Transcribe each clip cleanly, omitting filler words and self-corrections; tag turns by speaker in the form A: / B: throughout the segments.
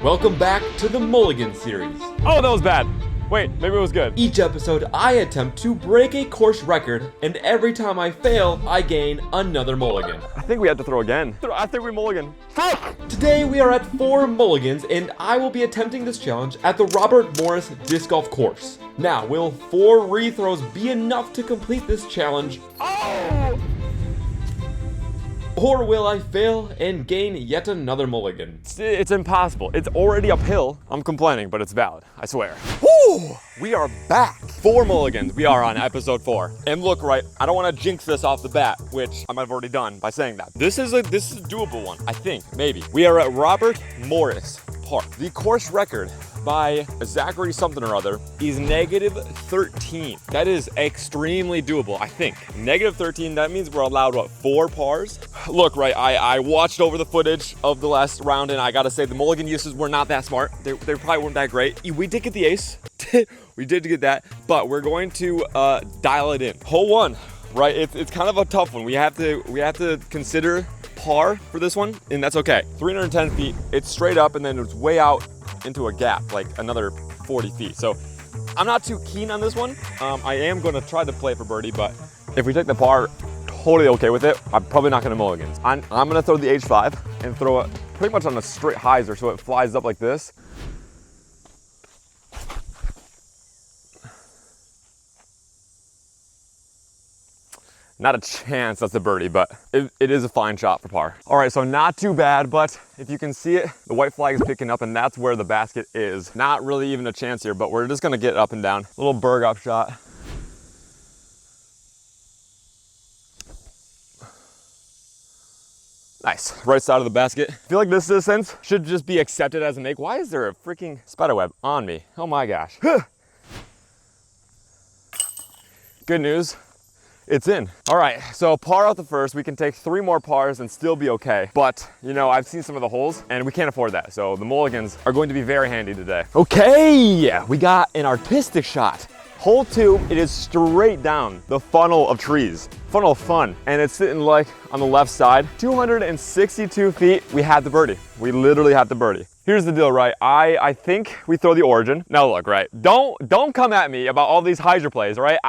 A: Welcome back to the Mulligan series.
B: Oh, that was bad. Wait, maybe it was good.
A: Each episode, I attempt to break a course record, and every time I fail, I gain another mulligan.
B: I think we have to throw again. I think we mulligan.
A: Today, we are at 4 mulligans, and I will be attempting this challenge at the Robert Morris Disc Golf course. Now, will 4 rethrows be enough to complete this challenge?
B: Oh!
A: Or will I fail and gain yet another mulligan?
B: It's impossible. It's already uphill. I'm complaining, but it's valid. I swear. Woo! We are back. 4 mulligans. We are on episode 4. And look, right, I don't want to jinx this off the bat, which I might have already done by saying that. This is a doable one, I think, maybe. We are at Robert Morris Park. The course record by Zachary something or other is -13. That is extremely doable, I think. -13, that means we're allowed, what, 4 pars? Look, right, I watched over the footage of the last round, and I gotta say the mulligan uses were not that smart. They probably weren't that great. We did get the ace. We did get that, but we're going to dial it in. Hole 1, right, it's kind of a tough one. We have to consider par for this one, and that's okay. 310 feet, it's straight up, and then it's way out into a gap, like another 40 feet. So I'm not too keen on this one. I am gonna try to play for birdie, but if we take the par, totally okay with it. I'm probably not gonna mulligans. I'm gonna throw the H5 and throw it pretty much on a straight hyzer so it flies up like this. Not a chance that's a birdie, but it is a fine shot for par. All right, so not too bad, but if you can see it, the white flag is picking up, and that's where the basket is. Not really even a chance here, but we're just gonna get up and down. Little berg up shot. Nice, right side of the basket. I feel like this distance should just be accepted as a make. Why is there a freaking spiderweb on me? Oh my gosh. Good news. It's in. All right, so par out the first. We can take 3 more pars and still be okay. But, you know, I've seen some of the holes and we can't afford that. So the mulligans are going to be very handy today. Okay, we got an artistic shot. Hole 2, it is straight down the funnel of trees. Funnel of fun. And it's sitting like on the left side. 262 feet, we had the birdie. We literally had the birdie. Here's the deal, right? I think we throw the origin. Now look, right? Don't come at me about all these hyzer plays, all right?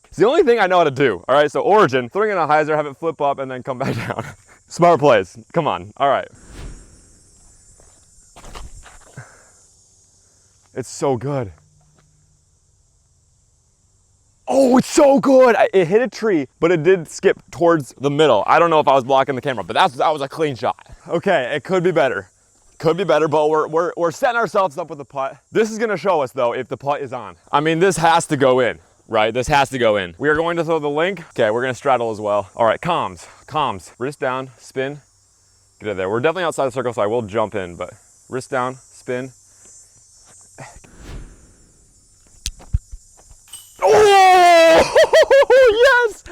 B: It's the only thing I know how to do, all right? So origin, throwing in a hyzer, have it flip up, and then come back down. Smart plays, come on, all right. It's so good. Oh, it's so good. It hit a tree, but it did skip towards the middle. I don't know if I was blocking the camera, but that was a clean shot. Okay, it could be better. Could be better, but we're setting ourselves up with the putt. This is gonna show us, though, if the putt is on. I mean, this has to go in. Right, this has to go in. We are going to throw the link. Okay, we're gonna straddle as well. All right, comms. Wrist down, spin, get it there. We're definitely outside the circle, so I will jump in, but wrist down, spin. Oh, yes!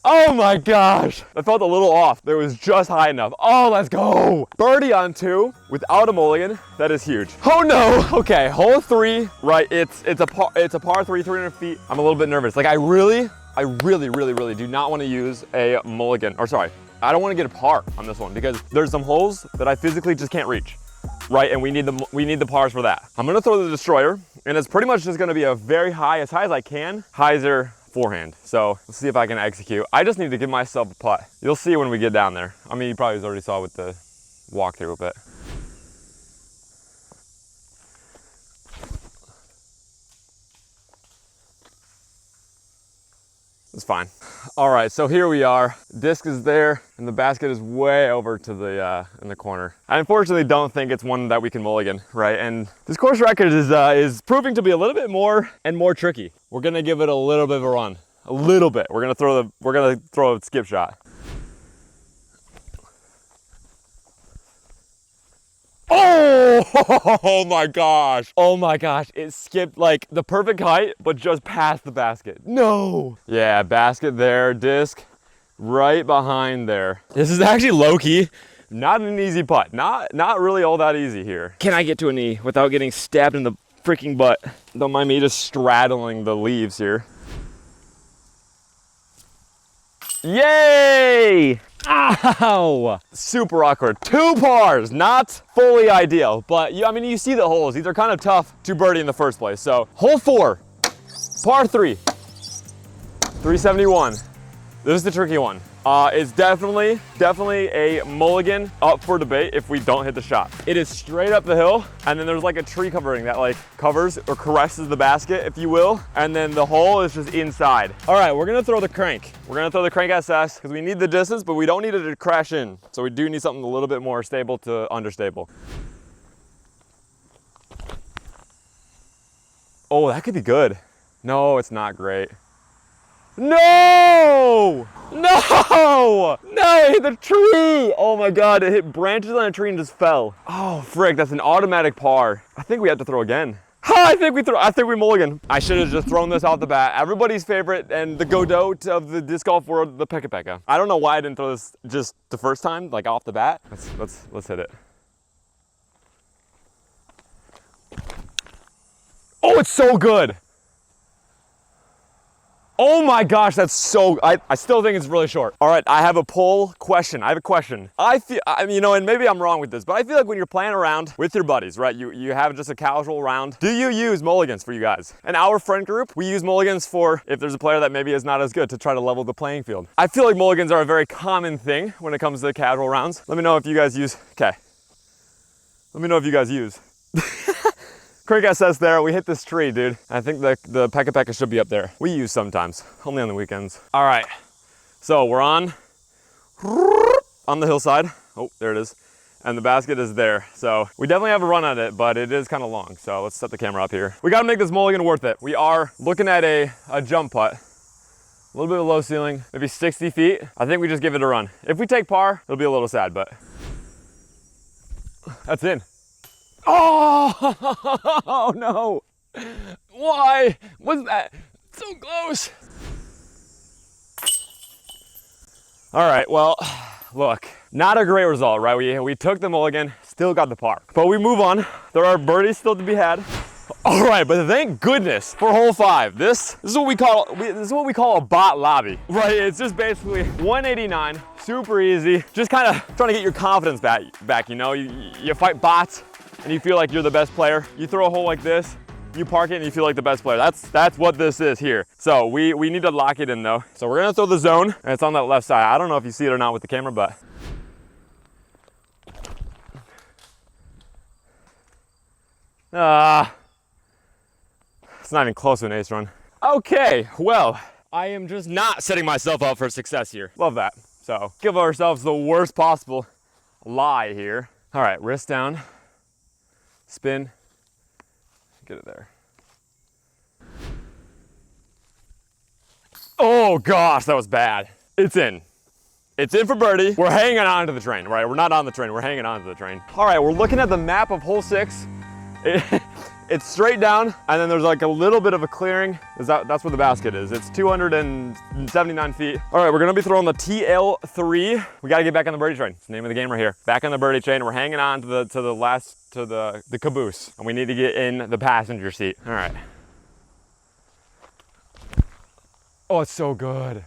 B: Oh my gosh, I felt a little off. It was just high enough. Oh, let's go. Birdie on 2 without a mulligan. That is huge. Oh no. Okay, hole 3, right? It's a par 3, 300 feet. I'm a little bit nervous. Like I really do not want to use a mulligan. Or sorry, I don't want to get a par on this one because there's some holes that I physically just can't reach. Right, and we need the pars for that. I'm gonna throw the destroyer, and it's pretty much just gonna be a very high, as high as I can, hyzer forehand. So let's see if I can execute. I just need to give myself a putt. You'll see when we get down there. I mean, you probably already saw with the walkthrough, but. It's fine. All right, so here we are. Disc is there, and the basket is way over to the in the corner. I unfortunately don't think it's one that we can mulligan, right? And this course record is proving to be a little bit more and more tricky. We're gonna give it a little bit of a run, a little bit. We're gonna throw a skip shot. Oh my gosh. Oh my gosh. It skipped like the perfect height, but just past the basket. No. Yeah, basket there, disc right behind there. This is actually low-key. Not an easy putt. Not really all that easy here. Can I get to a knee without getting stabbed in the freaking butt? Don't mind me just straddling the leaves here. Yay! Ow! Super awkward. 2 pars, not fully ideal, but I mean, you see the holes. These are kind of tough to birdie in the first place. So hole 4, par 3, 371. This is the tricky one. It's definitely a mulligan up for debate if we don't hit the shot. It is straight up the hill, and then there's like a tree covering that like covers or caresses the basket, if you will, and then the hole is just inside. All right, we're gonna throw the crank. We're gonna throw the crank SS because we need the distance, but we don't need it to crash in. So we do need something a little bit more stable to understable. Oh, that could be good. No, it's not great. No! No! No, it hit the tree! Oh my God, it hit branches on a tree and just fell. Oh, frick, that's an automatic par. I think we have to throw again. I think we mulligan. I should have just thrown this off the bat. Everybody's favorite and the Godot of the disc golf world, the Pekka Pekka. I don't know why I didn't throw this just the first time, like off the bat. Let's hit it. Oh, it's so good. Oh my gosh, that's so, I still think it's really short. All right, I have a poll question. I have a question. I mean, you know, and maybe I'm wrong with this, but I feel like when you're playing around with your buddies, right, you have just a casual round. Do you use mulligans for you guys? In our friend group, we use mulligans for if there's a player that maybe is not as good to try to level the playing field. I feel like mulligans are a very common thing when it comes to casual rounds. Let me know if you guys use, okay. Let me know if you guys use. Craig SS there, we hit this tree, dude. I think the Pekka Pekka should be up there. We use sometimes, only on the weekends. All right, so we're on the hillside. Oh, there it is. And the basket is there. So we definitely have a run at it, but it is kind of long. So let's set the camera up here. We gotta make this mulligan worth it. We are looking at a jump putt. A little bit of low ceiling, maybe 60 feet. I think we just give it a run. If we take par, it'll be a little sad, but that's in. Oh no! Why was that so close? All right, well, look, not a great result, right? We took the mulligan, still got the par, but we move on. There are birdies still to be had. All right, but thank goodness for hole 5. This is what we call a bot lobby, right? It's just basically 189, super easy. Just kind of trying to get your confidence back. You know, you fight bots. And you feel like you're the best player. You throw a hole like this, you park it and you feel like the best player. That's what this is here. So we need to lock it in though. So we're gonna throw the zone and it's on that left side. I don't know if you see it or not with the camera, but. It's not even close to an ace run. Okay, well, I am just not setting myself up for success here. Love that. So give ourselves the worst possible lie here. All right, wrist down. Spin, get it there. Oh gosh, that was bad. It's in. It's in for birdie. We're hanging on to the train, right? We're not on the train, we're hanging on to the train. All right, we're looking at the map of hole 6. It's straight down, and then there's like a little bit of a clearing. That's where the basket is. It's 279 feet. All right, we're gonna be throwing the TL3. We gotta get back on the birdie train. It's the name of the game right here. Back on the birdie train. We're hanging on to the caboose, and we need to get in the passenger seat. All right. Oh, it's so good.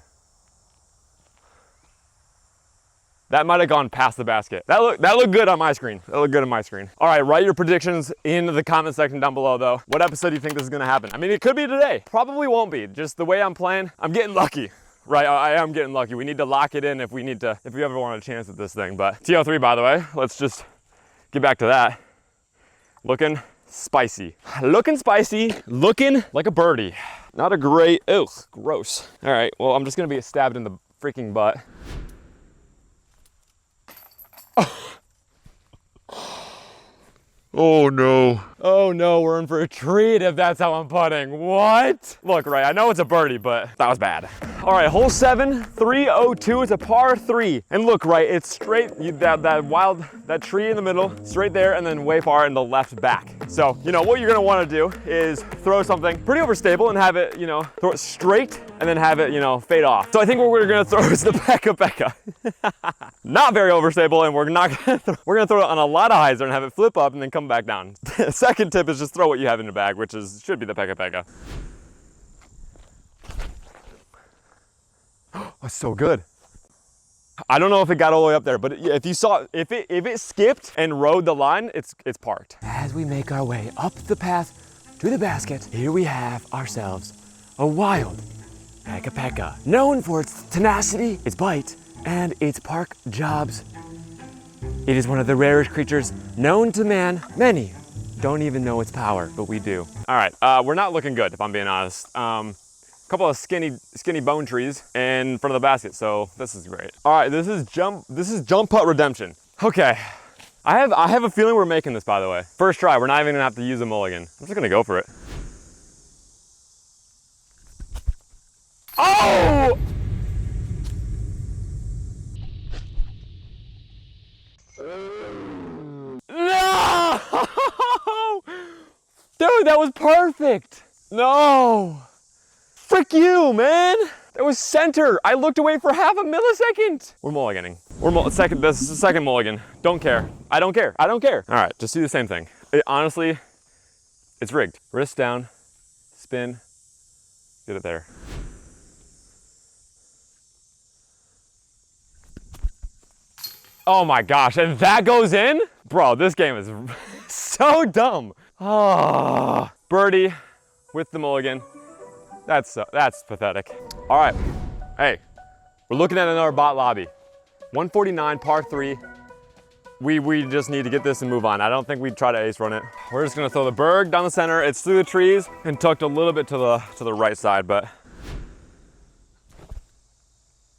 B: That might have gone past the basket. That looked good on my screen. That looked good on my screen. All right, write your predictions in the comment section down below though. What episode do you think this is gonna happen? I mean, it could be today. Probably won't be. Just the way I'm playing, I'm getting lucky. Right, I am getting lucky. We need to lock it in if we ever want a chance at this thing. But TO3, by the way, let's just get back to that. Looking spicy. Looking spicy, looking like a birdie. Not a great, ugh, gross. All right, well, I'm just gonna be stabbed in the freaking butt. Oh no. Oh no, we're in for a treat if that's how I'm putting. What? Look, right, I know it's a birdie, but that was bad. All right, hole 7, 302, it's a par 3. And look, right, it's straight, that tree in the middle, straight there, and then way far in the left back. So, you know, what you're gonna wanna do is throw something pretty overstable and have it, you know, throw it straight and then have it, you know, fade off. So I think what we're gonna throw is the Pekka Pekka. Not very overstable, and we're gonna throw it on a lot of hyzer and have it flip up and then come back down. Second tip is just throw what you have in the bag, which should be the Pekka Pekka. Oh, it's so good. I don't know if it got all the way up there, but if you saw, if it skipped and rode the line, it's parked. As we make our way up the path to the basket, here we have ourselves a wild peka, known for its tenacity, its bite, and its park jobs. It is one of the rarest creatures known to man. Many don't even know its power, but we do. All right, we're not looking good, if I'm being honest. A couple of skinny bone trees in front of the basket, so this is great. All right, this is jump putt redemption. Okay, I have a feeling we're making this, by the way. First try, we're not even gonna have to use a mulligan. I'm just gonna go for it. Oh! No! Dude, that was perfect. No. Frick you, man. That was center. I looked away for half a millisecond. We're mulliganing. This is the second mulligan. Don't care. I don't care. I don't care. All right, just do the same thing. Honestly, it's rigged. Wrist down, spin, get it there. Oh my gosh, and that goes in? Bro, this game is so dumb. Oh, birdie with the mulligan. That's pathetic. All right, hey, we're looking at another bot lobby. 149, par 3. We just need to get this and move on. I don't think we'd try to ace run it. We're just gonna throw the berg down the center. It's through the trees and tucked a little bit to the right side, but.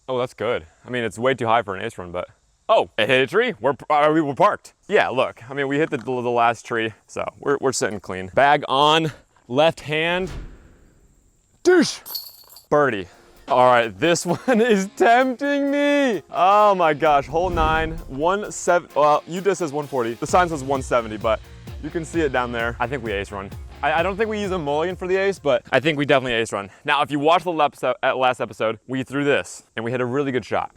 B: Oh, that's good. I mean, it's way too high for an ace run, but. Oh, it hit a tree. We're parked. Yeah, look. I mean, we hit the last tree, so we're sitting clean. Bag on, left hand. Douche. Birdie. All right, this one is tempting me. Oh my gosh, hole 9, 170. Well, UDIS says 140. The sign says 170, but you can see it down there. I think we ace run. I don't think we use a mulligan for the ace, but I think we definitely ace run. Now, if you watch the last episode, we threw this and we hit a really good shot.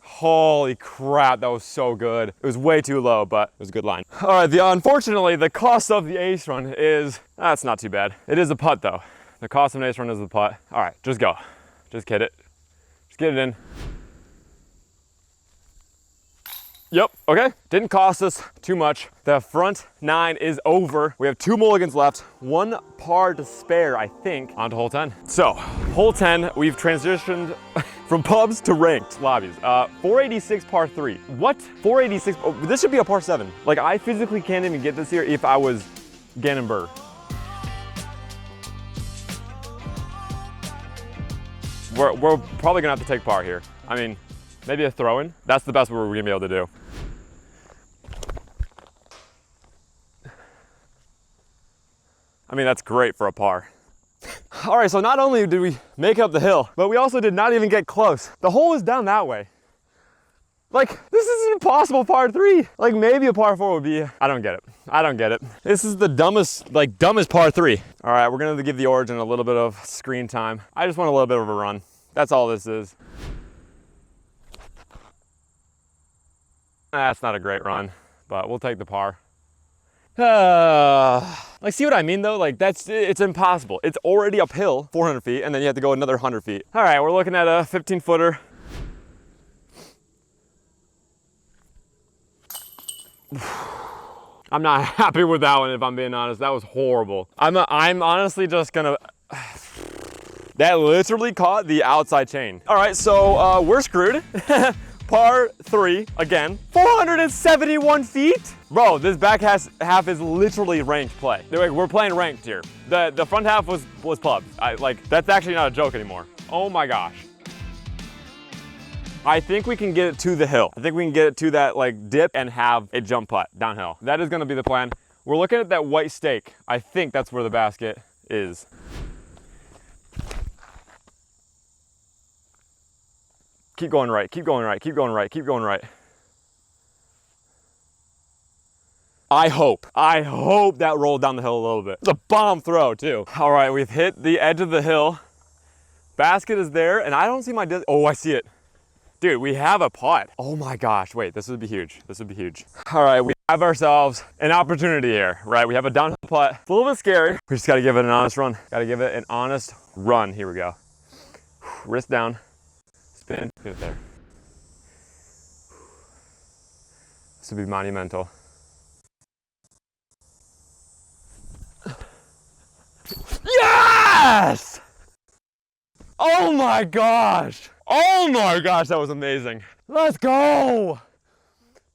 B: Holy crap, that was so good. It was way too low, but it was a good line. All right, unfortunately, the cost of the ace run is, that's not too bad. It is a putt though. The cost of an ace run is the putt. All right, just go. Just hit it. Just get it in. Yep, okay. Didn't cost us too much. The front 9 is over. We have 2 mulligans left, 1 par to spare, I think, on to hole 10. So, hole 10, we've transitioned from pubs to ranked lobbies. 486 par 3. What? 486, oh, this should be a par 7. Like, I physically can't even get this here if I was Gannon Burr. We're probably gonna have to take par here. I mean, maybe a throw-in. That's the best we're gonna be able to do. I mean, that's great for a par. All right, so not only did we make up the hill, but we also did not even get close. The hole is down that way. Like, this is an impossible par 3. Like, maybe a par 4 would be, I don't get it. I don't get it. This is the dumbest par 3. All right, we're gonna give the Origin a little bit of screen time. I just want a little bit of a run. That's all this is. That's not a great run, but we'll take the par. Like, see what I mean though? Like, it's impossible. It's already uphill 400 feet and then you have to go another 100 feet. All right, we're looking at a 15-footer. I'm not happy with that one, if I'm being honest. That was horrible. I'm honestly just gonna, that literally caught the outside chain. All right, so we're screwed. Par 3, again, 471 feet? Bro, this back half is literally ranked play. We're playing ranked here. The front half was pub. Like, that's actually not a joke anymore. Oh my gosh. I think we can get it to the hill. I think we can get it to that like dip and have a jump putt downhill. That is gonna be the plan. We're looking at that white stake. I think that's where the basket is. Keep going right, keep going right, keep going right, keep going right. I hope that rolled down the hill a little bit. It's a bomb throw too. All right, we've hit the edge of the hill. Basket is there and I don't see my, oh, I see it. Dude, we have a putt. Oh my gosh, wait, this would be huge. This would be huge. All right, we have ourselves an opportunity here, right? We have a downhill putt. It's a little bit scary. We just gotta give it an honest run. Gotta give it an honest run. Here we go. Wrist down, spin, get it there. This would be monumental. Yes! Oh my gosh! Oh my gosh, that was amazing. Let's go!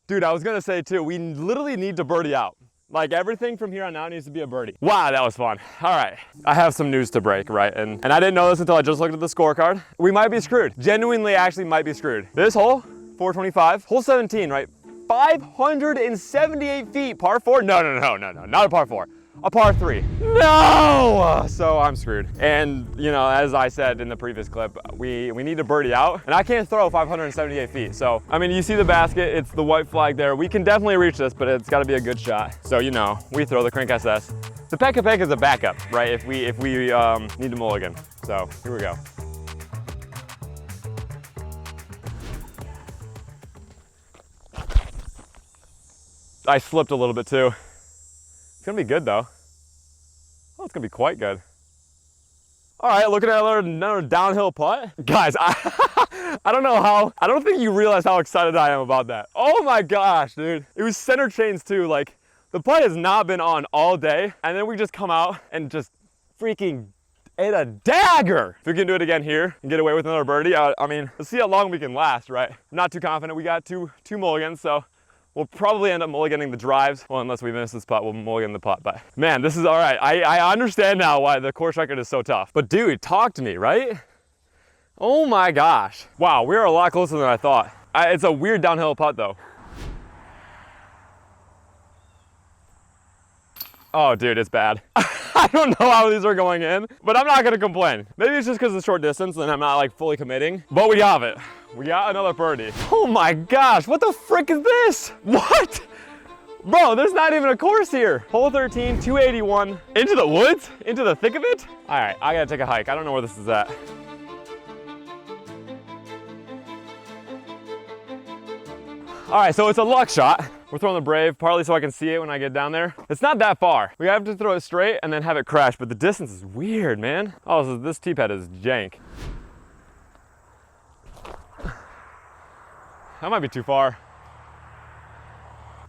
B: Dude, I was gonna say too, we literally need to birdie out. Like everything from here on out needs to be a birdie. Wow, that was fun. All right, I have some news to break, right? And I didn't know this until I just looked at the scorecard. We might be screwed. Genuinely, actually might be screwed. This hole, 425, hole 17, right? 578 feet, par 4? No, not a par 4. A par 3. No! So I'm screwed. And you know, as I said in the previous clip, we need to birdie out, and I can't throw 578 feet. So, I mean, you see the basket, it's the white flag there. We can definitely reach this, but it's gotta be a good shot. So, you know, we throw the Crank SS. The Pekka Pekka is a backup, right? If we need to mulligan. So, here we go. I slipped a little bit too. It's gonna be good though. Oh, it's gonna be quite good. All right, looking at another downhill putt. Guys, I don't know how, I don't think you realize how excited I am about that. Oh my gosh, dude. It was center chains too. Like, the putt has not been on all day, and then we just come out and just freaking hit a dagger. If we can do it again here and get away with another birdie, I mean, let's see how long we can last, right? I'm not too confident. We got two mulligans, so we'll probably end up mulliganing the drives. Well, unless we miss this putt, we'll mulligan the putt. But man, this is all right. I understand now why the course record is so tough. But dude, talk to me, right? Oh my gosh. Wow, we're a lot closer than I thought. It's a weird downhill putt though. Oh dude, it's bad. I don't know how these are going in, but I'm not gonna complain. Maybe it's just because it's short distance and I'm not like fully committing, but we have it. We got another birdie. Oh my gosh, what the frick is this? What? Bro, there's not even a course here. Hole 13, 281. Into the woods? Into the thick of it? All right, I gotta take a hike. I don't know where this is at. All right, so it's a luck shot. We're throwing the Brave, partly so I can see it when I get down there. It's not that far. We have to throw it straight and then have it crash, but the distance is weird, man. Oh, so this tee pad is jank. That might be too far.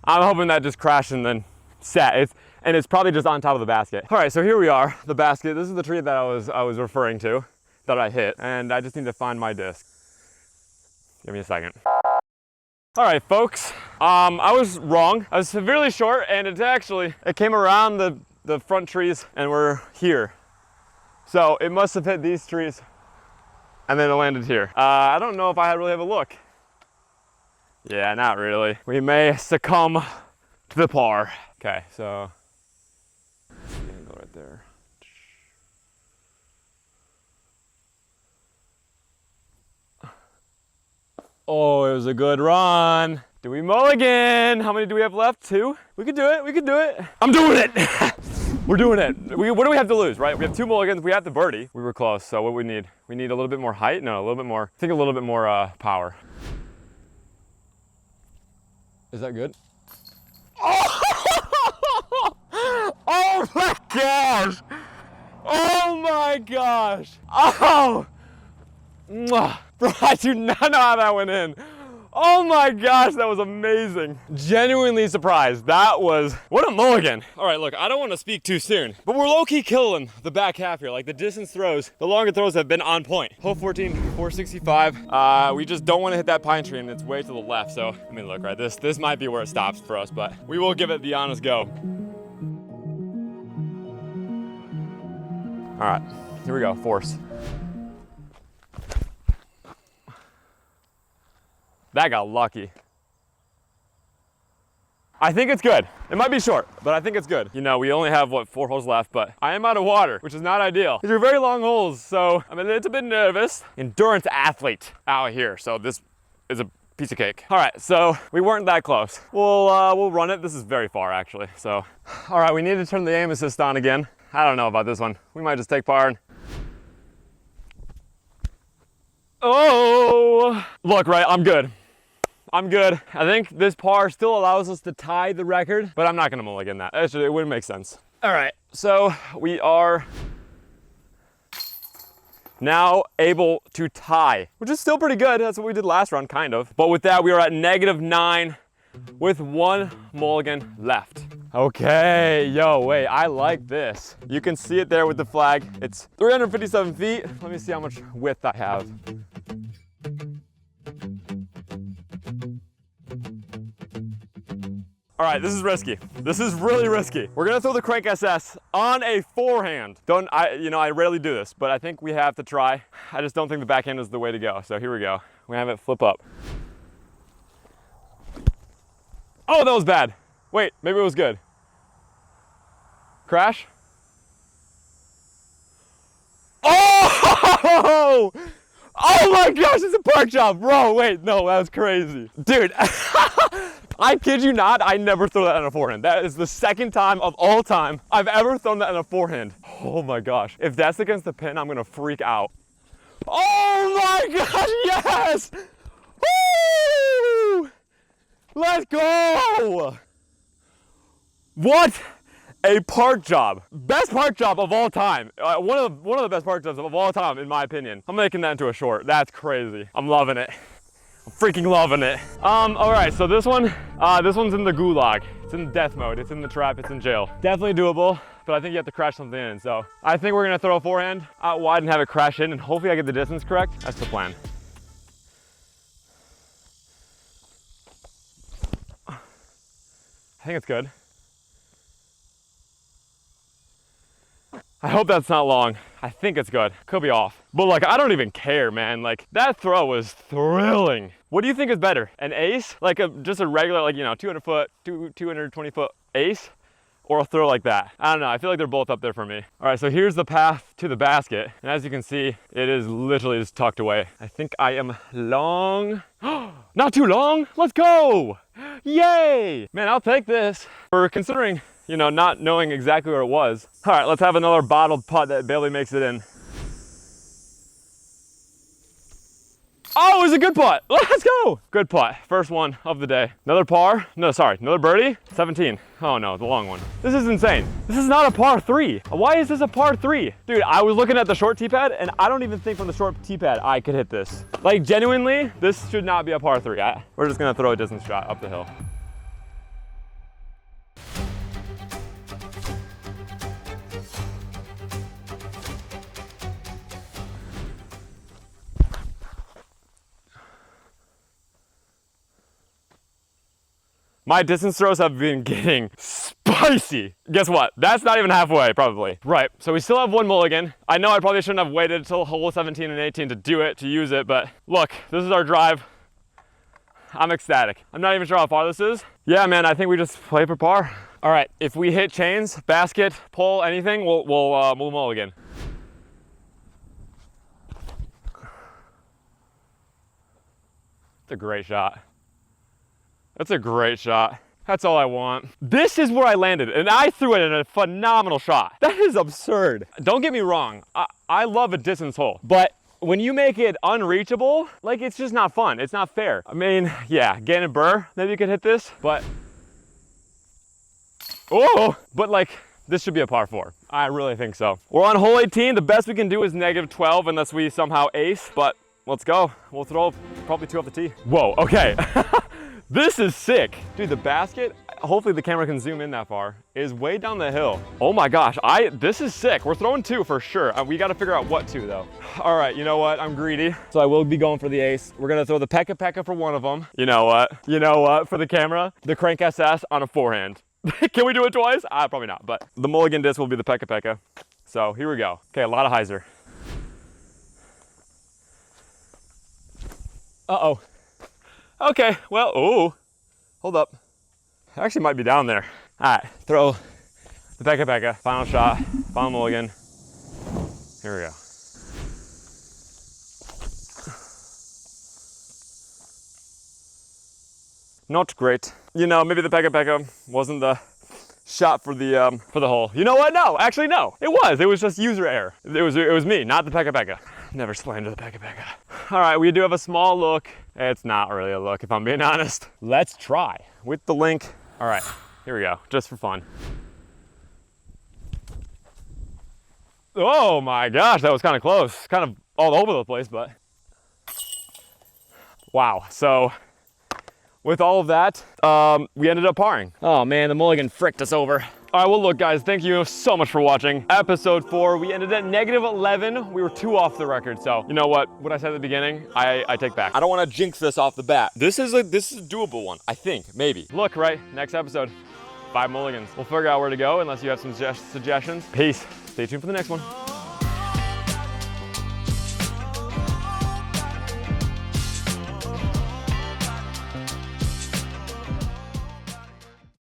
B: I'm hoping that just crashed and then sat. And it's probably just on top of the basket. All right, so here we are, the basket. This is the tree that I was referring to, that I hit, and I just need to find my disc. Give me a second. All right, folks, I was wrong. I was severely short, and it came around the front trees, and we're here. So it must have hit these trees, and then it landed here. I don't know if I really have a look. Yeah, not really. We may succumb to the par. Okay, so I'm gonna go right there. Oh, it was a good run. Do we mulligan? How many do we have left? 2? We could do it, we could do it. I'm doing it. We're doing it. What do we have to lose, right? We have 2 mulligans, we have the birdie. We were close, so what we need? We need a little bit more height? No, a little bit more, I think a little bit more power. Is that good? Oh! Oh my gosh! Oh my gosh! Oh! Mwah. Bro, I do not know how that went in. Oh my gosh, that was amazing. Genuinely surprised. That was, what a mulligan. All right, look, I don't want to speak too soon, but we're low-key killing the back half here. Like the distance throws, the longer throws have been on point. Hole 14, 465. We just don't want to hit that pine tree and it's way to the left. So, I mean, look, right, this might be where it stops for us, but we will give it the honest go. All right, here we go, force. That got lucky. I think it's good. It might be short, but I think it's good. You know, we only have, what, 4 holes left, but I am out of water, which is not ideal. These are very long holes, so I'm a little bit nervous. Endurance athlete out here, so this is a piece of cake. All right, so we weren't that close. We'll run it. This is very far, actually, so. All right, we need to turn the aim assist on again. I don't know about this one. We might just take par and... Oh! Look, right, I'm good. I'm good. I think this par still allows us to tie the record, but I'm not gonna mulligan that. It wouldn't make sense. All right, so we are now able to tie, which is still pretty good. That's what we did last round, kind of. But with that, we are at -9 with 1 mulligan left. Okay, yo, wait, I like this. You can see it there with the flag. It's 357 feet. Let me see how much width I have. All right, this is risky. This is really risky. We're gonna throw the crank SS on a forehand. I rarely do this, but I think we have to try. I just don't think the backhand is the way to go. So here we go. We're gonna have it flip up. Oh, that was bad. Wait, maybe it was good. Crash. Oh! Oh my gosh, it's a park job, bro. Wait, no, that was crazy. Dude, I kid you not, I never throw that on a forehand. That is the second time of all time I've ever thrown that on a forehand. Oh my gosh. If that's against the pin, I'm gonna freak out. Oh my gosh, yes! Woo! Let's go! What a park job. Best park job of all time. One of the best park jobs of all time, in my opinion. I'm making that into a short. That's crazy. I'm loving it. I'm freaking loving it. All right, so this one's in the gulag. It's in death mode. It's in the trap. It's in jail. Definitely doable, but I think you have to crash something in. So I think we're gonna throw a forehand out wide and have it crash in, and hopefully I get the distance correct. That's the plan. I think it's good. I hope that's not long. I think it's good. Could be off. But like, I don't even care, man. Like, that throw was thrilling. What do you think is better? An ace? Like just a regular, like, 200 foot, 220 foot ace? Or a throw like that? I don't know. I feel like they're both up there for me. All right, so here's the path to the basket. And as you can see, it is literally just tucked away. I think I am long. Not too long. Let's go. Yay. Man, I'll take this. For considering, not knowing exactly where it was. All right, let's have another bottled putt that barely makes it in. Oh, it was a good putt. Let's go. Good putt. First one of the day. Another par. No, sorry, another birdie. 17. Oh no, the long one. This is insane. This is not a par 3. Why is this a par 3? Dude, I was looking at the short tee pad and I don't even think from the short tee pad I could hit this. Like, genuinely, this should not be a par 3. We're just gonna throw a distance shot up the hill. My distance throws have been getting spicy. Guess what? That's not even halfway, probably. Right, so we still have 1 mulligan. I know I probably shouldn't have waited until hole 17 and 18 to use it, but look, this is our drive. I'm ecstatic. I'm not even sure how far this is. Yeah, man, I think we just play for par. All right, if we hit chains, basket, pole, anything, we'll mulligan. It's a great shot. That's a great shot. That's all I want. This is where I landed, and I threw it in a phenomenal shot. That is absurd. Don't get me wrong, I love a distance hole, but when you make it unreachable, like, it's just not fun. It's not fair. I mean, yeah, Gannon Burr, maybe you could hit this, but, oh, but like, this should be a par 4. I really think so. We're on hole 18. The best we can do is -12 unless we somehow ace, but let's go. We'll throw probably 2 off the tee. Whoa, okay. This is sick. Dude, the basket, hopefully the camera can zoom in that far, is way down the hill. Oh my gosh, this is sick. We're throwing 2 for sure. We gotta figure out what 2 though. All right, you know what? I'm greedy, so I will be going for the ace. We're gonna throw the Pekka Pekka for one of them. You know what, for the camera, the crank SS on a forehand. Can we do it twice? Probably not, but the mulligan disc will be the Pekka Pekka. So here we go. Okay, a lot of hyzer. Uh-oh. Okay, well, oh, hold up. Actually might be down there. All right, throw the Pekka Pekka, final shot, final mulligan. Here we go. Not great. Maybe the Pekka Pekka wasn't the shot for the hole. You know what? No, actually no. It was just user error. It was me, not the Pekka Pekka. Never slandered the Pekka Pekka. All right, we do have a small look. It's not really a look, if I'm being honest. Let's try with the link. All right, here we go, just for fun. Oh my gosh, that was kind of close. Kind of all over the place, but. Wow, so with all of that, we ended up parring. Oh man, the mulligan fricked us over. All right, well look guys, thank you so much for watching. Episode 4, we ended at -11. We were 2 off the record, so you know what I said at the beginning, I take back. I don't want to jinx this off the bat. This is a doable one, I think, maybe. Look, right, next episode, 5 mulligans. We'll figure out where to go unless you have some suggestions. Peace, stay tuned for the next one.